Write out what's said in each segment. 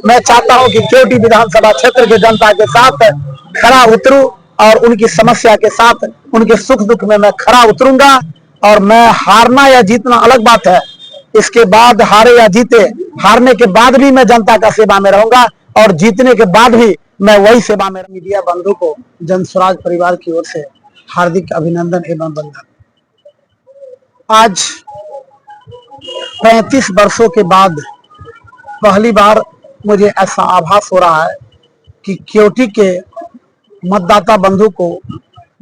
मैं चाहता हूं कि केवटी विधानसभा क्षेत्र के जनता के साथ खरा उतरूं और उनकी समस्या के साथ उनके सुख दुख में मैं खरा उतरूंगा। और मैं हारना या जीतना अलग बात है, इसके बाद हारे या जीते, हारने के बाद भी मैं जनता का सेवा में रहूंगा और जीतने के बाद भी मैं वही सेवा में। मीडिया बंधु को जन स्वराज परिवार की ओर से हार्दिक अभिनंदन एवं वंदन। आज 35 वर्षों के बाद पहली बार मुझे ऐसा आभास हो रहा है कि केवटी के मतदाता बंधु को,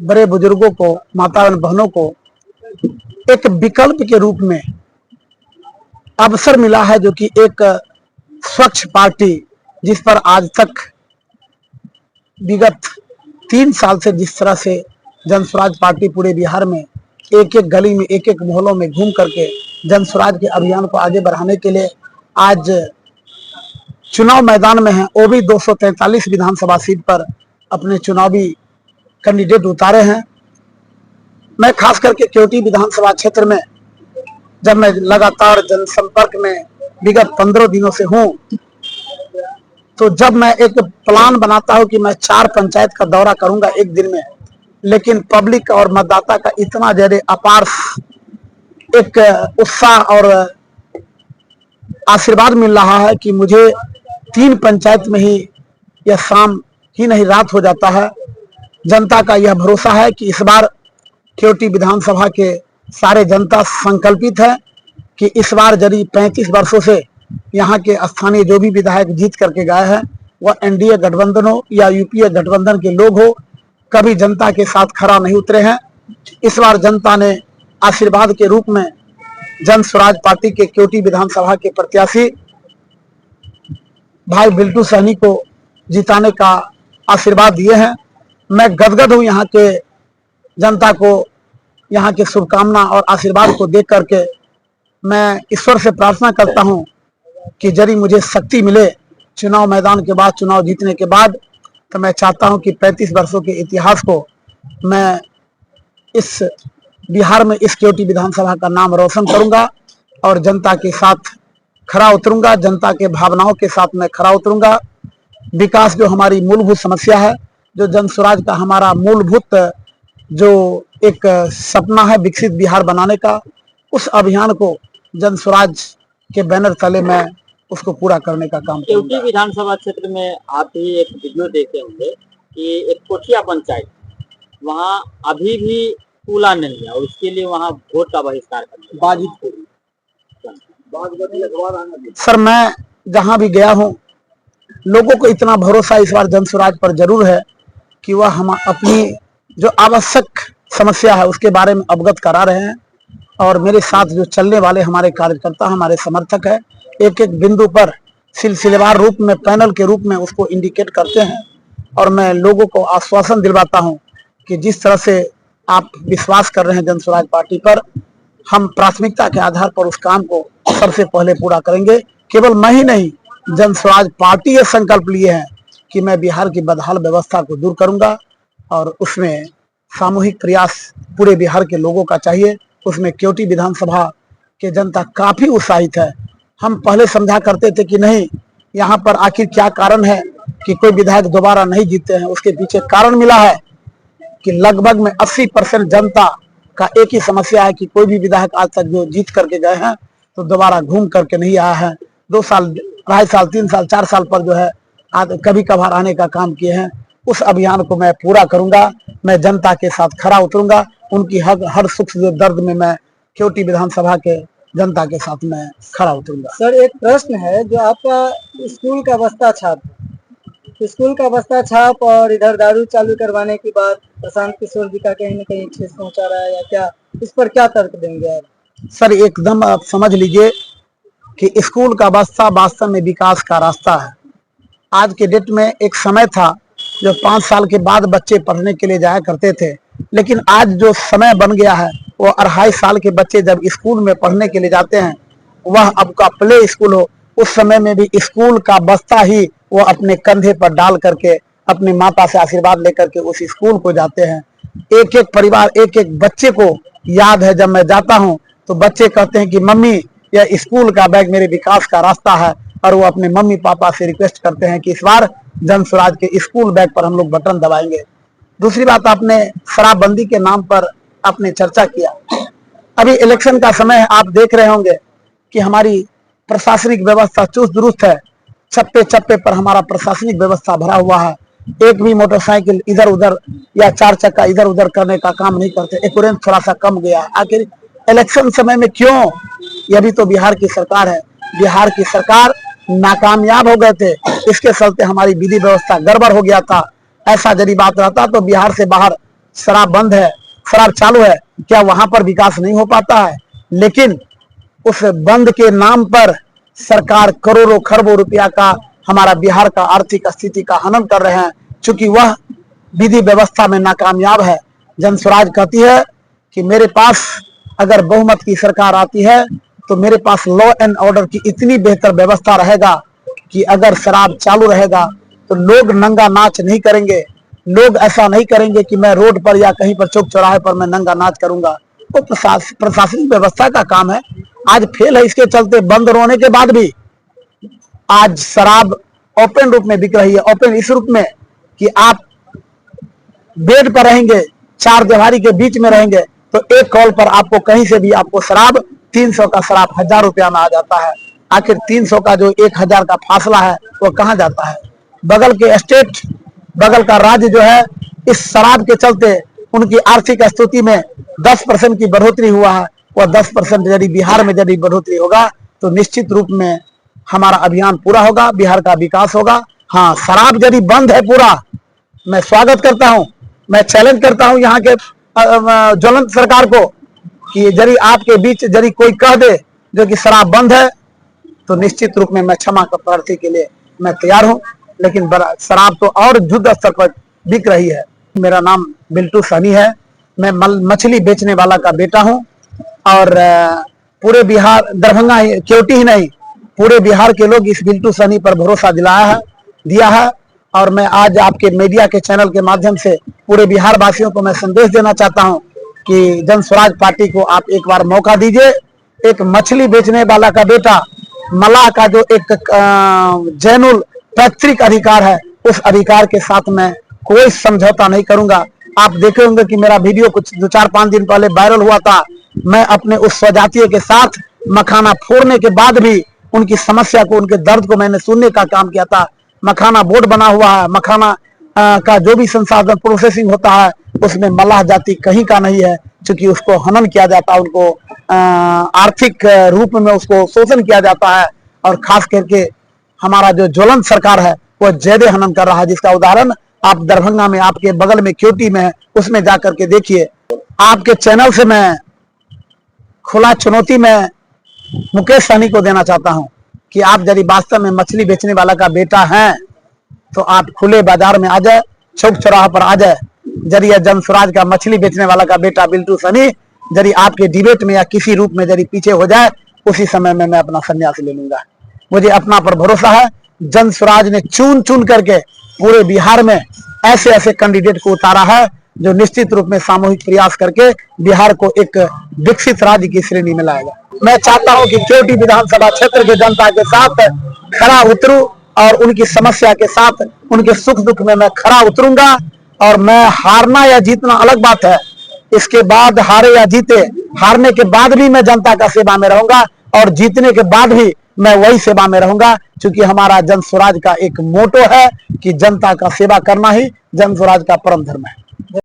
बड़े बुजुर्गों को, माता बहनों को एक विकल्प के रूप में अवसर मिला है, जो कि एक स्वच्छ पार्टी, जिस पर आज तक विगत 3 साल से जिस तरह से जन स्वराज पार्टी पूरे बिहार में एक एक गली में, एक एक मोहल्लों में घूम करके जन स्वराज के अभियान को आगे बढ़ाने के लिए आज चुनाव मैदान में है, वो भी 243 विधानसभा सीट पर अपने चुनावी कैंडिडेट उतारे हैं। मैं खास करके केवटी विधानसभा क्षेत्र में जब मैं लगातार जनसंपर्क में विगत 15 दिनों से हूं, तो जब मैं एक प्लान बनाता हूं कि मैं 4 पंचायत का दौरा करूंगा एक दिन में, लेकिन पब्लिक और मतदाता का इतना ज्यादा अपार एक उत्साह और आशीर्वाद मिल रहा है कि मुझे 3 पंचायत में ही यह शाम ही नहीं रात हो जाता है। जनता का यह भरोसा है कि इस बार केवटी विधानसभा के सारे जनता संकल्पित है कि इस बार यदि 35 वर्षों से यहाँ के स्थानीय जो भी विधायक जीत करके गए हैं, वह एनडीए गठबंधन हो या यूपीए गठबंधन के लोग हो, कभी जनता के साथ खरा नहीं उतरे हैं। इस बार जनता ने आशीर्वाद के रूप में जन स्वराज पार्टी के केवटी विधानसभा के प्रत्याशी भाई बिल्टू सहनी को जिताने का आशीर्वाद दिए हैं। मैं गदगद हूं यहाँ के जनता को, यहाँ के शुभकामना और आशीर्वाद को देख करके मैं ईश्वर से प्रार्थना करता हूं कि यदि मुझे शक्ति मिले चुनाव मैदान के बाद, चुनाव जीतने के बाद, तो मैं चाहता हूं कि 35 वर्षों के इतिहास को मैं इस बिहार में इस केवटी विधानसभा का नाम रोशन करूंगा और जनता के साथ खरा उतरूंगा, जनता के भावनाओं के साथ मैं खरा उतरूंगा। विकास जो हमारी मूलभूत समस्या है, जो जन स्वराज का हमारा मूलभूत जो एक सपना है विकसित बिहार बनाने का, उस अभियान को जन स्वराज के बैनर तले मैं उसको पूरा करने का काम करूंगा। केवटी विधानसभा क्षेत्र में आप भी एक वीडियो देखे होंगे कि एक कोठिया पंचायत, वहाँ अभी भी पुला नहीं है और उसके लिए वहाँ वोट का बहिष्कार करना। सर, मैं जहां भी गया हूं, लोगों को इतना भरोसा इस बार जन स्वराज पर जरूर है कि वह हम अपनी जो आवश्यक समस्या है उसके बारे में अवगत करा रहे हैं। और मेरे साथ जो चलने वाले हमारे कार्यकर्ता, हमारे समर्थक है, एक एक बिंदु पर सिलसिलेवार रूप में, पैनल के रूप में उसको इंडिकेट करते हैं। और मैं लोगों को आश्वासन दिलवाता हूं कि जिस तरह से आप विश्वास कर रहे हैं जन स्वराज पार्टी पर, हम प्राथमिकता के आधार पर उस काम को सबसे पहले पूरा करेंगे। केवल मैं ही नहीं, जन स्वराज पार्टी ये संकल्प लिए हैं कि मैं बिहार की बदहाल व्यवस्था को दूर करूंगा और उसमें सामूहिक प्रयास पूरे बिहार के लोगों का चाहिए। उसमें केवटी विधानसभा के जनता काफी उत्साहित है। हम पहले समझा करते थे कि नहीं, यहाँ पर आखिर क्या कारण है कि कोई विधायक दोबारा नहीं जीते हैं। उसके पीछे कारण मिला है कि लगभग में 80% जनता का एक ही समस्या है कि कोई भी विधायक आज तक जो जीत करके गए हैं तो दोबारा घूम करके नहीं आया है। 2 साल, 2.5 साल, 3 साल, 4 साल पर जो है कभी कभार आने का काम किए हैं। उस अभियान को मैं पूरा करूंगा। मैं जनता के साथ खरा उतरूंगा। उनकी हर सुख दर्द में मैं केवटी विधानसभा के जनता के साथ मैं खरा उतरूंगा। सर, एक प्रश्न है, जो आपका स्कूल का बस्ता छाप, स्कूल का बस्ता छाप और इधर दारू चालू करवाने के बाद प्रशांत किशोर जी का कहीं न कहीं ठेस पहुंचा रहा है या क्या, इस पर क्या तर्क देंगे आप? सर, एकदम आप समझ लीजिए कि स्कूल का बस्ता वास्तव में विकास का रास्ता है। आज के डेट में एक समय था जो 5 साल के बाद बच्चे पढ़ने के लिए जाया करते थे, लेकिन आज जो समय बन गया है वो 2.5 साल के बच्चे जब स्कूल में पढ़ने के लिए जाते हैं, वह अब का प्ले स्कूल हो, उस समय में भी स्कूल का बस्ता ही वो अपने कंधे पर डाल करके अपनी माता से आशीर्वाद लेकर के उस स्कूल को जाते हैं। एक एक परिवार, एक एक बच्चे को याद है, जब मैं जाता हूं तो बच्चे कहते हैं कि मम्मी, यह स्कूल का बैग मेरे विकास का रास्ता है। और वो अपने मम्मी पापा से रिक्वेस्ट करते हैं कि इस बार जन स्वराज के स्कूल बैग पर हम लोग बटन दबाएंगे। दूसरी बात, आपने शराबबंदी के नाम पर आपने चर्चा किया। अभी इलेक्शन का समय है, आप देख रहे होंगे कि हमारी प्रशासनिक व्यवस्था चुस्त दुरुस्त है। चप्पे चप्पे पर हमारा प्रशासनिक व्यवस्था भरा हुआ है। एक भी मोटरसाइकिल इधर उधर या चार चक्का इधर उधर करने का काम नहीं करते। एक्यूरेंस थोड़ा सा कम गया। आखिर इलेक्शन समय में क्यों? यह भी तो बिहार की सरकार है। बिहार की सरकार नाकामयाब हो गए थे, इसके चलते हमारी विधि व्यवस्था गड़बड़ हो गया था। ऐसा यदि बात रहता तो बिहार से बाहर शराब बंद है, शराब चालू है, क्या वहां पर विकास नहीं हो पाता है? लेकिन उस बंद के नाम पर सरकार करोड़ों खरबों रुपया का हमारा बिहार का आर्थिक स्थिति का हनन कर रहे हैं, चूंकि वह विधि व्यवस्था में नाकामयाब है। जन स्वराज कहती है कि मेरे पास अगर बहुमत की सरकार आती है तो मेरे पास लॉ एंड ऑर्डर की इतनी बेहतर व्यवस्था रहेगा कि अगर शराब चालू रहेगा तो लोग नंगा नाच नहीं करेंगे। लोग ऐसा नहीं करेंगे कि मैं रोड पर या कहीं पर चौक चौराहे पर मैं नंगा नाच करूंगा। वो प्रशासनिक व्यवस्था का काम है। आज फेल है, इसके चलते बंद होने के बाद भी आज शराब ओपन रूप में बिक रही है। ओपन इस रूप में कि आप बेड पर रहेंगे, चार दीवारी के बीच में रहेंगे तो एक कॉल पर आपको कहीं से भी आपको शराब 300 का शराब 1000 रुपया में आ जाता है। आखिर 300 का जो 1000 का फासला है वो कहां जाता है? बगल के स्टेट, बगल का राज्य जो है, इस शराब के चलते उनकी आर्थिक स्थिति में 10% की बढ़ोतरी हुआ है। वह 10% यदि बिहार में यदि बढ़ोतरी होगा तो निश्चित रूप में हमारा अभियान पूरा होगा, बिहार का विकास होगा। हाँ, शराब यदि बंद है पूरा, मैं स्वागत करता हूं, मैं चैलेंज करता हूं यहाँ के ज्वलंत सरकार को कि यदि आपके बीच यदि कोई कह दे जो कि शराब बंद है तो निश्चित रूप में मैं क्षमा प्रार्थी के लिए मैं तैयार हूं। लेकिन शराब तो और युद्ध स्तर पर बिक रही है। मेरा नाम बिल्टू सहनी है, मैं मछली बेचने वाला का बेटा हूं और पूरे बिहार, दरभंगा केवटी ही नहीं, पूरे बिहार के लोग इस बिल्टू सहनी पर भरोसा दिया है। और मैं आज आपके मीडिया के चैनल के माध्यम से पूरे बिहार वासियों को मैं संदेश देना चाहता हूं कि जन स्वराज पार्टी को आप एक बार मौका दीजिए। एक मछली बेचने वाला का बेटा, मलाह का जो एक जैनुल पैतृक अधिकार है, उस अधिकार के साथ मैं कोई समझौता नहीं करूंगा। आप देखे होंगे कि मेरा वीडियो कुछ 2-4-5 दिन पहले वायरल हुआ था। मैं अपने उस स्वजातीय के साथ मखाना फोड़ने के बाद भी उनकी समस्या को, उनके दर्द को मैंने सुनने का काम किया था। मखाना बोर्ड बना हुआ है, मखाना का जो भी संसाधन प्रोसेसिंग होता है उसमें मल्लाह जाति कहीं का नहीं है, क्योंकि उसको हनन किया जाता है, उनको आर्थिक रूप में उसको शोषण किया जाता है। और खास करके हमारा जो ज्वलंत सरकार है वो ज्यादा हनन कर रहा है, जिसका उदाहरण आप दरभंगा में आपके बगल में केवटी में है, उसमें जाकर के देखिए। आपके चैनल से मैं खुला चुनौती में मुकेश सहनी को देना चाहता हूं कि आप यदि वास्तव में मछली बेचने वाला का बेटा हैं तो आप खुले बाजार में आ जाए, चौक चौराहा पर आ जाए। यदि जन स्वराज का मछली बेचने वाला का बेटा बिल्टू सहनी यदि आपके डिबेट में या किसी रूप में यदि पीछे हो जाए, उसी समय में मैं अपना संन्यास ले लूंगा। मुझे अपना पर भरोसा है। जन स्वराज ने चुन चुन करके पूरे बिहार में ऐसे ऐसे कैंडिडेट को उतारा है जो निश्चित रूप में सामूहिक प्रयास करके बिहार को एक विकसित राज्य की श्रेणी में लाएगा। मैं चाहता हूं कि केवटी विधानसभा क्षेत्र के जनता के साथ खड़ा उतरूं और उनकी समस्या के साथ उनके सुख दुख में मैं खड़ा उतरूंगा। और मैं हारना या जीतना अलग बात है, इसके बाद हारे या जीते, हारने के बाद भी मैं जनता का सेवा में रहूंगा और जीतने के बाद भी मैं वही सेवा में रहूंगा, क्योंकि हमारा जन स्वराज का एक मोटो है कि जनता का सेवा करना ही जन स्वराज का परम धर्म है।